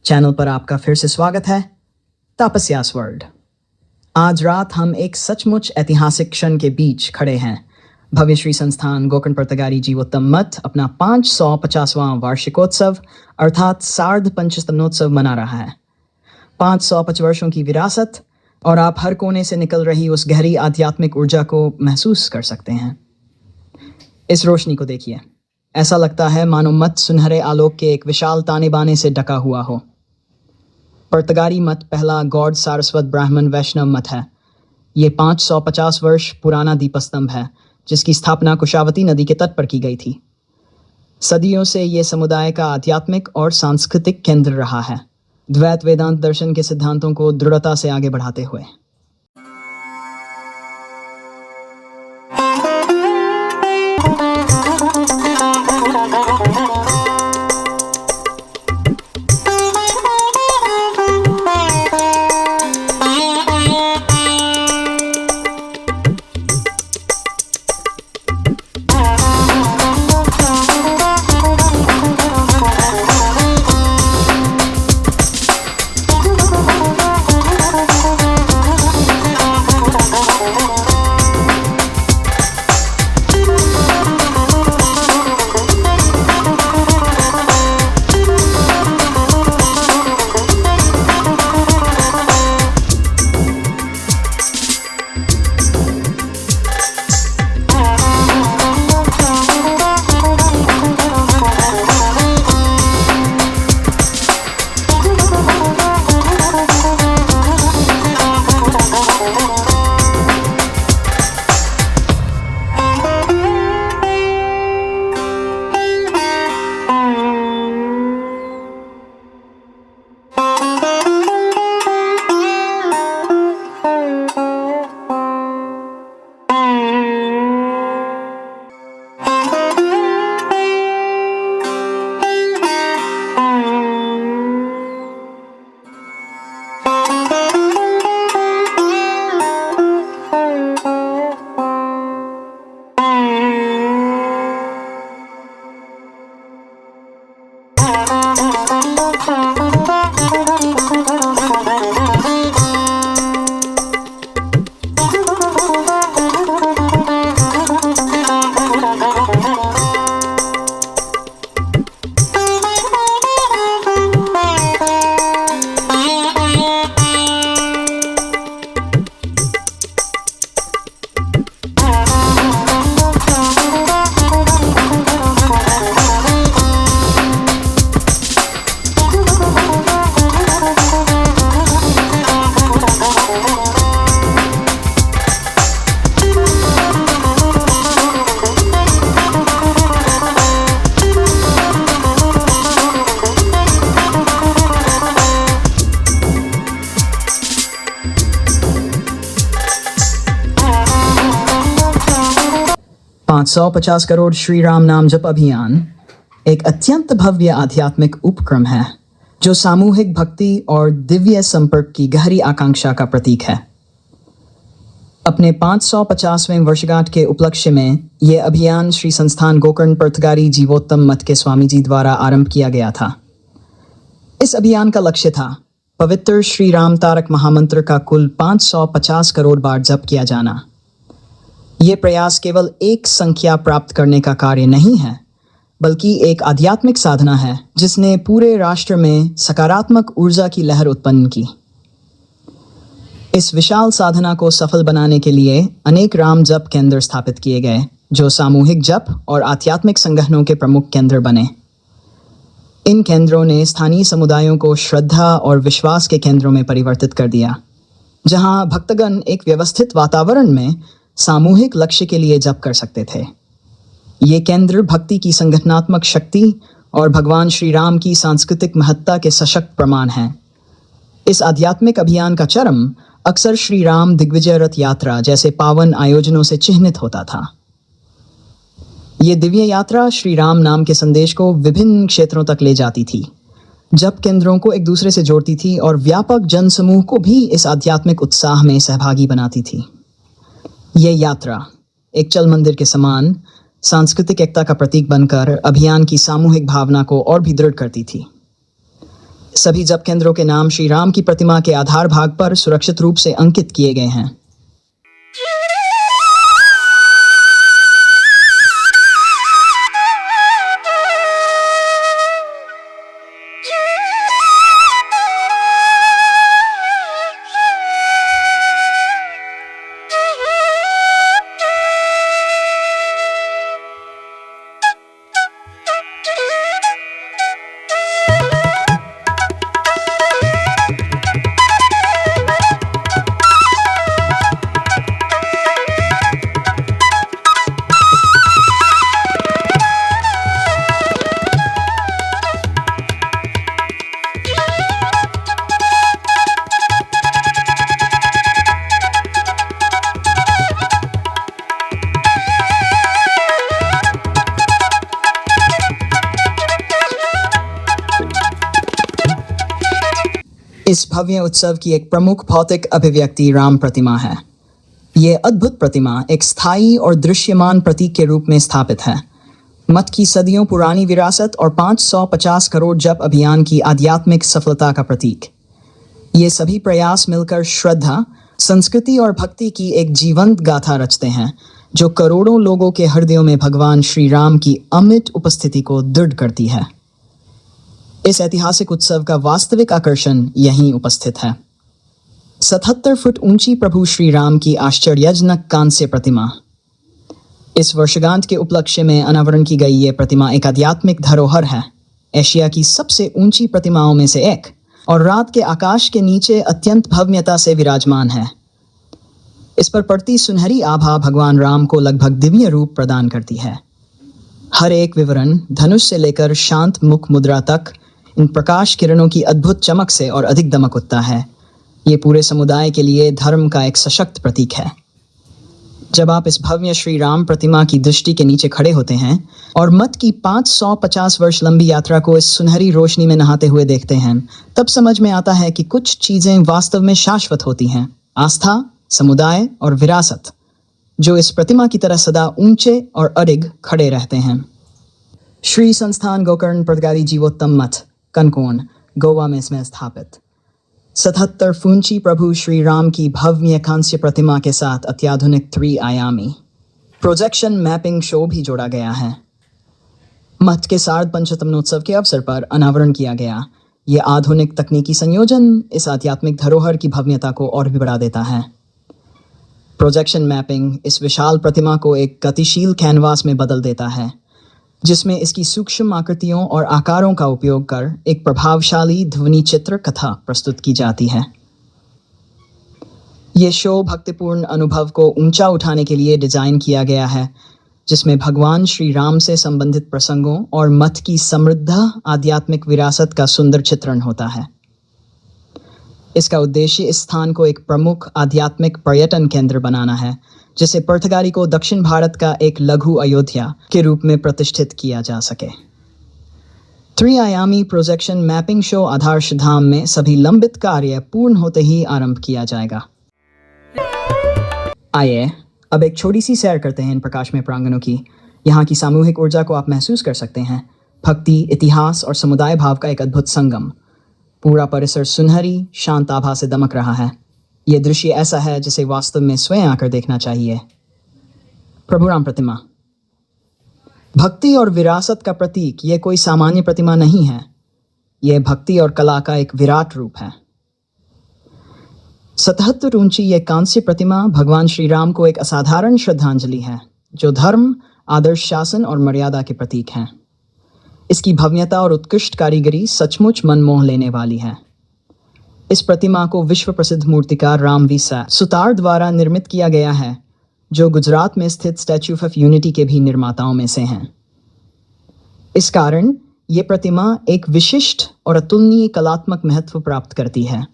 Channel पर आपका फिर से स्वागत है। तापस्यास वर्ल्ड। आज रात हम एक सचमुच ऐतिहासिक क्षण के बीच खड़े हैं। भव्य श्री संस्थान गोकर्ण पर्तगारी जीवोत्तम मठ अपना 550वां वार्षिकोत्सव अर्थात सार्ध पंचस्तमनोत्सव मना रहा है। 505 वर्षों की विरासत और आप हर कोने से निकल रही उस गहरी आध्यात्मिक ऊर्जा को महसूस कर सकते हैं। इस रोशनी को देखिए, ऐसा लगता है मानो मठ सुनहरे आलोक के एक विशाल ताने बाने से ढका हुआ हो। पर्तगारी मठ पहला गौड़ सारस्वत ब्राह्मण वैष्णव मठ है। ये 550 वर्ष पुराना दीपस्तंभ है जिसकी स्थापना कुशावती नदी के तट पर की गई थी। सदियों से ये समुदाय का आध्यात्मिक और सांस्कृतिक केंद्र रहा है, द्वैत वेदांत दर्शन के सिद्धांतों को दृढ़ता से आगे बढ़ाते हुए। $550 करोड़ श्री राम नाम जप अभियान एक अत्यंत भव्य आध्यात्मिक उपक्रम है जो सामूहिक भक्ति और दिव्य संपर्क की गहरी आकांक्षा का प्रतीक है। अपने 550वें वर्षगांठ के उपलक्ष्य में यह अभियान श्री संस्थान गोकर्ण पर्तगारी जीवोत्तम मठ के स्वामी जी द्वारा आरंभ किया गया था। इस अभियान का लक्ष्य था पवित्र श्री राम तारक महामंत्र का कुल 550 करोड़ बार जप किया जाना। ये प्रयास केवल एक संख्या प्राप्त करने का कार्य नहीं है, बल्कि एक आध्यात्मिक साधना है जिसने पूरे राष्ट्र में सकारात्मक ऊर्जा की लहर उत्पन्न की। इस विशाल साधना को सफल बनाने के लिए अनेक राम जप केंद्र स्थापित किए गए जो सामूहिक जप और आध्यात्मिक संगठनों के प्रमुख केंद्र बने। इन केंद्रों ने स्थानीय समुदायों को श्रद्धा और विश्वास के केंद्रों में परिवर्तित कर दिया, जहां भक्तगण एक व्यवस्थित वातावरण में सामूहिक लक्ष्य के लिए जप कर सकते थे। ये केंद्र भक्ति की संगठनात्मक शक्ति और भगवान श्री राम की सांस्कृतिक महत्ता के सशक्त प्रमाण हैं। इस आध्यात्मिक अभियान का चरम अक्सर श्री राम दिग्विजय रथ यात्रा जैसे पावन आयोजनों से चिह्नित होता था। ये दिव्य यात्रा श्री राम नाम के संदेश को विभिन्न क्षेत्रों तक ले जाती थी, जप केंद्रों को एक दूसरे से जोड़ती थी और व्यापक जनसमूह को भी इस आध्यात्मिक उत्साह में सहभागी बनाती थी। ये यात्रा एक चल मंदिर के समान सांस्कृतिक एकता का प्रतीक बनकर अभियान की सामूहिक भावना को और भी दृढ़ करती थी। सभी जप केंद्रों के नाम श्री राम की प्रतिमा के आधार भाग पर सुरक्षित रूप से अंकित किए गए हैं। इस भव्य उत्सव की एक प्रमुख भौतिक अभिव्यक्ति राम प्रतिमा है। ये अद्भुत प्रतिमा एक स्थायी और दृश्यमान प्रतीक के रूप में स्थापित है। मठ की सदियों पुरानी विरासत और 550 करोड़ जप अभियान की आध्यात्मिक सफलता का प्रतीक। ये सभी प्रयास मिलकर श्रद्धा, संस्कृति और भक्ति की एक जीवंत गाथा रचते हैं, जो करोड़ों लोगों के हृदयों में भगवान श्री राम की अमिट उपस्थिति को दृढ़ करती है। इस ऐतिहासिक उत्सव का वास्तविक आकर्षण यहीं उपस्थित है। 77 फुट ऊंची प्रभु श्री राम की आश्चर्यजनक कांस्य प्रतिमा। इस वर्षगांठ के उपलक्ष्य में अनावरण की गई ये प्रतिमा एक आध्यात्मिक धरोहर है, एशिया की सबसे ऊंची प्रतिमाओं में से एक, और रात के आकाश के नीचे अत्यंत भव्यता से विराजमान है। इस पर पड़ती सुनहरी आभा भगवान राम को लगभग दिव्य रूप प्रदान करती है। हर एक विवरण, धनुष से लेकर शांत मुख मुद्रा तक, इन प्रकाश किरणों की अद्भुत चमक से और अधिक दमक उठता है। ये पूरे समुदाय के लिए धर्म का एक सशक्त प्रतीक है। जब आप इस भव्य श्री राम प्रतिमा की दृष्टि के नीचे खड़े होते हैं और मठ की 550 वर्ष लंबी यात्रा को इस सुनहरी रोशनी में नहाते हुए देखते हैं, तब समझ में आता है कि कुछ चीजें वास्तव में शाश्वत होती हैं। आस्था, समुदाय और विरासत, जो इस प्रतिमा की तरह सदा ऊंचे और अडिग खड़े रहते हैं। श्री संस्थान गोकर्ण पटगारी जीवोत्तम मठ, कनकौन, गोवा में इसमें स्थापित 77 फुंची प्रभु श्री राम की भव्य कांस्य प्रतिमा के साथ अत्याधुनिक 3 आयामी प्रोजेक्शन मैपिंग शो भी जोड़ा गया है। मठ के सार्ध पंचतमनोत्सव के अवसर पर अनावरण किया गया ये आधुनिक तकनीकी संयोजन इस आध्यात्मिक धरोहर की भव्यता को और भी बढ़ा देता है। प्रोजेक्शन मैपिंग इस विशाल प्रतिमा को एक गतिशील कैनवास में बदल देता है, जिसमें इसकी सूक्ष्म आकृतियों और आकारों का उपयोग कर एक प्रभावशाली ध्वनि चित्र कथा प्रस्तुत की जाती है। ये शो भक्तिपूर्ण अनुभव को ऊंचा उठाने के लिए डिजाइन किया गया है, जिसमें भगवान श्री राम से संबंधित प्रसंगों और मठ की समृद्ध आध्यात्मिक विरासत का सुंदर चित्रण होता है। इसका उद्देश्य इस स्थान को एक प्रमुख आध्यात्मिक पर्यटन केंद्र बनाना है, जिसे पर्थगारी को दक्षिण भारत का एक लघु अयोध्या के रूप में प्रतिष्ठित किया जा सके। 3 आयामी प्रोजेक्शन मैपिंग शो आदर्श धाम में सभी लंबित कार्य पूर्ण होते ही आरंभ किया जाएगा। आइए अब एक छोटी सी सैर करते हैं इन प्रकाशमय प्रांगणों की। यहाँ की सामूहिक ऊर्जा को आप महसूस कर सकते हैं। भक्ति, इतिहास और समुदाय भाव का एक अद्भुत संगम। पूरा परिसर सुनहरी शांत आभा से दमक रहा है। ये दृश्य ऐसा है जिसे वास्तव में स्वयं आकर देखना चाहिए। प्रभु राम प्रतिमा भक्ति और विरासत का प्रतीक। ये कोई सामान्य प्रतिमा नहीं है, यह भक्ति और कला का एक विराट रूप है। 77 ऊंची ये कांस्य प्रतिमा भगवान श्री राम को एक असाधारण श्रद्धांजलि है, जो धर्म, आदर्श शासन और मर्यादा के प्रतीक हैं। इसकी भव्यता और उत्कृष्ट कारीगरी सचमुच मन मोह लेने वाली है। इस प्रतिमा को विश्व प्रसिद्ध मूर्तिकार रामवी सुतार द्वारा निर्मित किया गया है, जो गुजरात में स्थित स्टैच्यू ऑफ यूनिटी के भी निर्माताओं में से हैं। इस कारण ये प्रतिमा एक विशिष्ट और अतुलनीय कलात्मक महत्व प्राप्त करती है।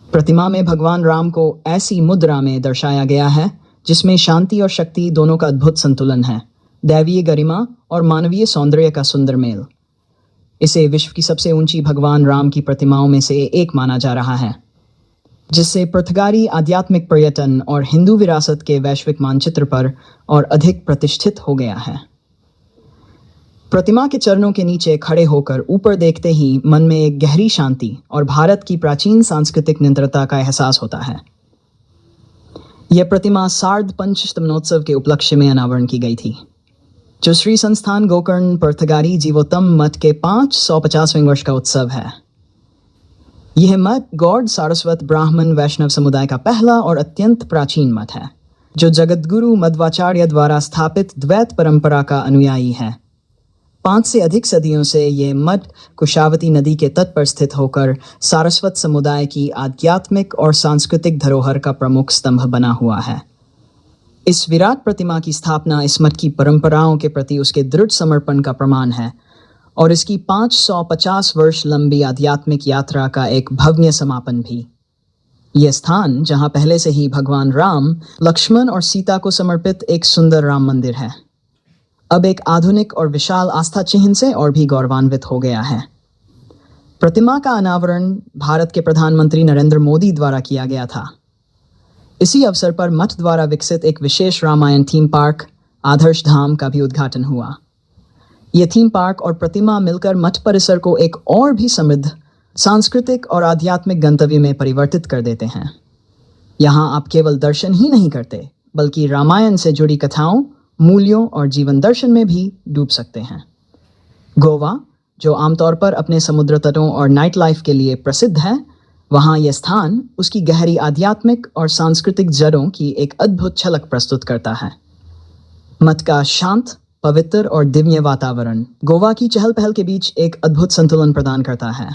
प्रतिमा में भगवान राम को ऐसी मुद्रा में दर्शाया गया है जिसमें शांति और शक्ति दोनों का अद्भुत संतुलन है, दैवीय गरिमा और मानवीय सौंदर्य का सुंदर मेल। इसे विश्व की सबसे ऊंची भगवान राम की प्रतिमाओं में से एक माना जा रहा है, जिससे पर्थगारी आध्यात्मिक पर्यटन और हिंदू विरासत के वैश्विक मानचित्र पर और अधिक प्रतिष्ठित हो गया है। प्रतिमा के चरणों के नीचे खड़े होकर ऊपर देखते ही मन में एक गहरी शांति और भारत की प्राचीन सांस्कृतिक निरंतरता का एहसास होता है। यह प्रतिमा सार्ध पंचतमनोत्सव के उपलक्ष्य में अनावरण की गई थी, जो श्री संस्थान गोकर्ण पर्थगारी जीवोत्तम मठ के 550वें वर्ष का उत्सव है। यह मठ गौड़ सारस्वत ब्राह्मण वैष्णव समुदाय का पहला और अत्यंत प्राचीन मठ है, जो जगतगुरु मध्वाचार्य द्वारा स्थापित द्वैत परंपरा का अनुयायी है। 5 से अधिक सदियों से ये मठ कुशावती नदी के तट पर स्थित होकर सारस्वत समुदाय की आध्यात्मिक और सांस्कृतिक धरोहर का प्रमुख स्तंभ बना हुआ है। इस विराट प्रतिमा की स्थापना इस मठ की परंपराओं के प्रति उसके दृढ़ समर्पण का प्रमाण है और इसकी 550 वर्ष लंबी आध्यात्मिक यात्रा का एक भव्य समापन भी। यह स्थान, जहां पहले से ही भगवान राम, लक्ष्मण और सीता को समर्पित एक सुंदर राम मंदिर है, अब एक आधुनिक और विशाल आस्था चिन्ह से और भी गौरवान्वित हो गया है। प्रतिमा का अनावरण भारत के प्रधानमंत्री नरेंद्र मोदी द्वारा किया गया था। इसी अवसर पर मठ द्वारा विकसित एक विशेष रामायण थीम पार्क आदर्श धाम का भी उद्घाटन हुआ। यह थीम पार्क और प्रतिमा मिलकर मठ परिसर को एक और भी समृद्ध सांस्कृतिक और आध्यात्मिक गंतव्य में परिवर्तित कर देते हैं। यहाँ आप केवल दर्शन ही नहीं करते, बल्कि रामायण से जुड़ी कथाओं, मूल्यों और जीवन दर्शन में भी डूब सकते हैं। गोवा, जो आमतौर पर अपने समुद्र तटों और नाइट लाइफ के लिए प्रसिद्ध है, वहाँ यह स्थान उसकी गहरी आध्यात्मिक और सांस्कृतिक जड़ों की एक अद्भुत झलक प्रस्तुत करता है। मठ का शांत, पवित्र और दिव्य वातावरण गोवा की चहल पहल के बीच एक अद्भुत संतुलन प्रदान करता है।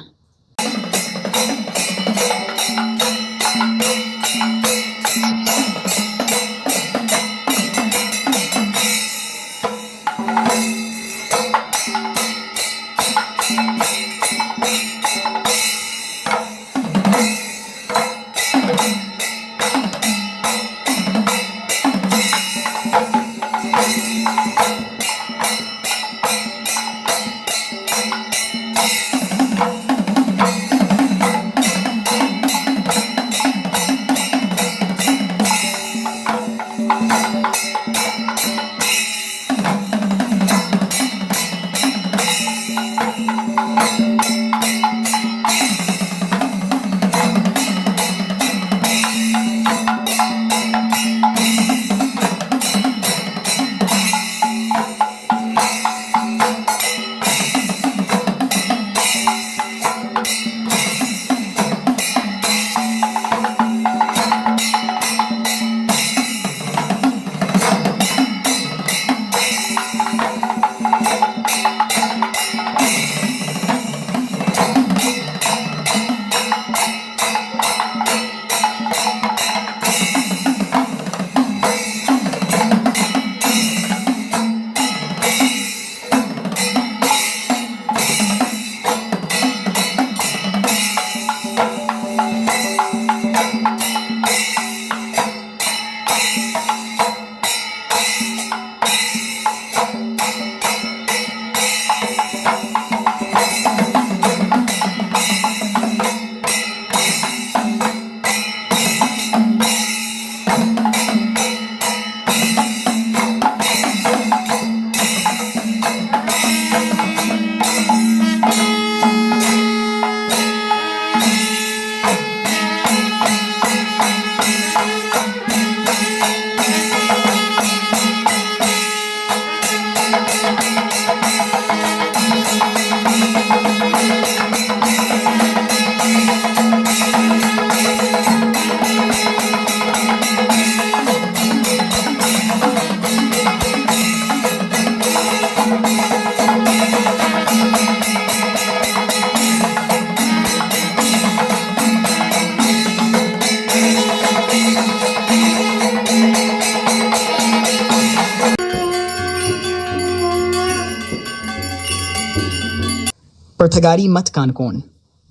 पर्थगारी मठ कानकोण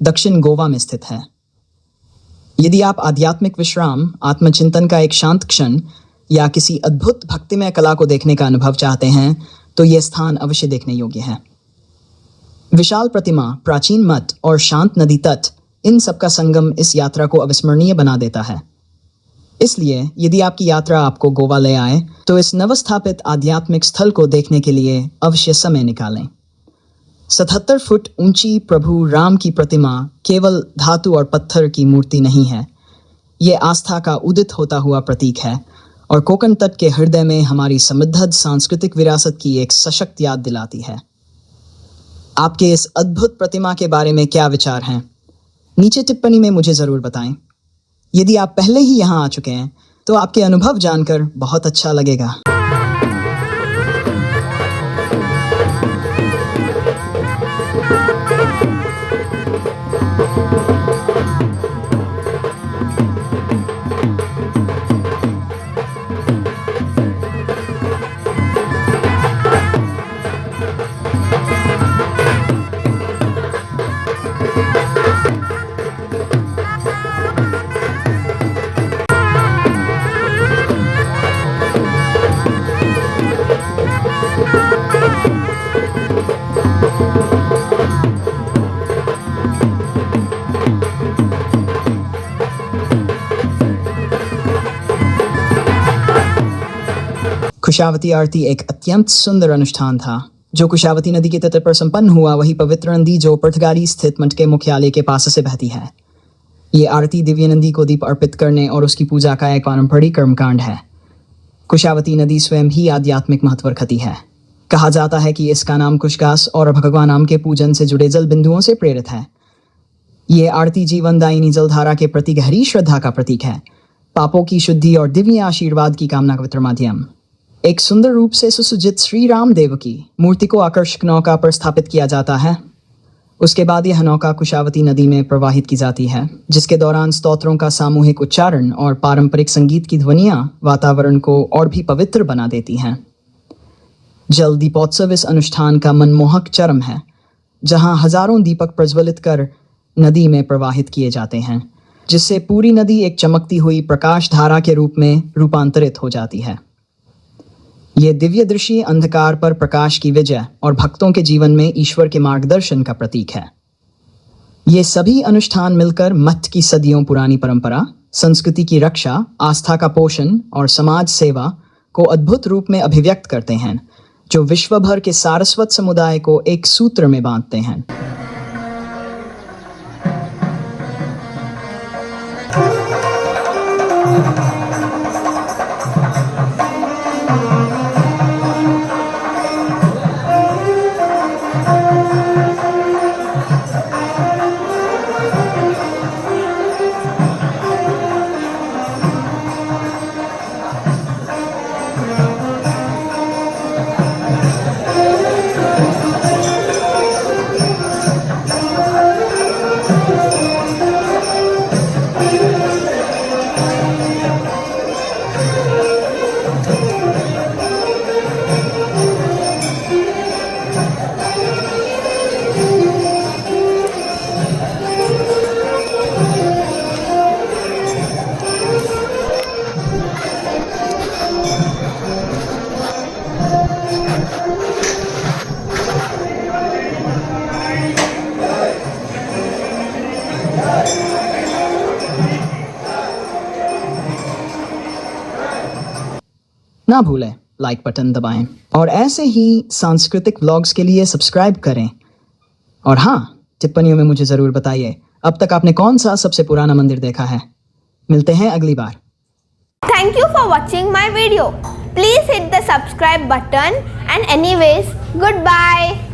दक्षिण गोवा में स्थित है। यदि आप आध्यात्मिक विश्राम, आत्मचिंतन का एक शांत क्षण या किसी अद्भुत भक्तिमय कला को देखने का अनुभव चाहते हैं, तो यह स्थान अवश्य देखने योग्य है। विशाल प्रतिमा, प्राचीन मठ और शांत नदी तट, इन सब का संगम इस यात्रा को अविस्मरणीय बना देता है। इसलिए यदि आपकी यात्रा आपको गोवा ले आए, तो इस नवस्थापित आध्यात्मिक स्थल को देखने के लिए अवश्य समय निकालें। 77 फुट ऊंची प्रभु राम की प्रतिमा केवल धातु और पत्थर की मूर्ति नहीं है। ये आस्था का उदित होता हुआ प्रतीक है और कोकण तट के हृदय में हमारी समृद्ध सांस्कृतिक विरासत की एक सशक्त याद दिलाती है। आपके इस अद्भुत प्रतिमा के बारे में क्या विचार हैं? नीचे टिप्पणी में मुझे ज़रूर बताएं। यदि आप पहले ही यहाँ आ चुके हैं तो आपके अनुभव जानकर बहुत अच्छा लगेगा। कुशावती आरती एक अत्यंत सुंदर अनुष्ठान था जो कुशावती नदी के तट पर संपन्न हुआ। वही पवित्र नदी जो पुर्तगाली स्थित मठ के मुख्यालय के पास से बहती है। ये आरती दिव्य नदी को दीप अर्पित करने और उसकी पूजा का एक पारंपरिक कर्मकांड है। कुशावती नदी स्वयं ही आध्यात्मिक महत्व रखती है। कहा जाता है कि इसका नाम कुशगास और भगवान राम के पूजन से जुड़े जल बिंदुओं से प्रेरित है। ये आरती जीवनदायिनी जलधारा के प्रति गहरी श्रद्धा का प्रतीक है, पापों की शुद्धि और दिव्य आशीर्वाद की कामना का पवित्र माध्यम। एक सुंदर रूप से सुसज्जित श्री राम देव की मूर्ति को आकर्षक नौका पर स्थापित किया जाता है। उसके बाद यह नौका कुशावती नदी में प्रवाहित की जाती है, जिसके दौरान स्तोत्रों का सामूहिक उच्चारण और पारंपरिक संगीत की ध्वनियाँ वातावरण को और भी पवित्र बना देती हैं। जल दीपोत्सव इस अनुष्ठान का मनमोहक चरम है, जहाँ हजारों दीपक प्रज्वलित कर नदी में प्रवाहित किए जाते हैं, जिससे पूरी नदी एक चमकती हुई प्रकाश धारा के रूप में रूपांतरित हो जाती है। यह दिव्य दृश्य अंधकार पर प्रकाश की विजय और भक्तों के जीवन में ईश्वर के मार्गदर्शन का प्रतीक है। ये सभी अनुष्ठान मिलकर मठ की सदियों पुरानी परंपरा, संस्कृति की रक्षा, आस्था का पोषण और समाज सेवा को अद्भुत रूप में अभिव्यक्त करते हैं, जो विश्व भर के सारस्वत समुदाय को एक सूत्र में बांधते हैं। ना भूलें लाइक बटन दबाएं और ऐसे ही सांस्कृतिक व्लॉग्स के लिए सब्सक्राइब करें। और हाँ, टिप्पणियों में मुझे ज़रूर बताइए अब तक आपने कौन सा सबसे पुराना मंदिर देखा है। मिलते हैं अगली बार। Thank you for watching my video. Please hit the subscribe button and anyways, goodbye.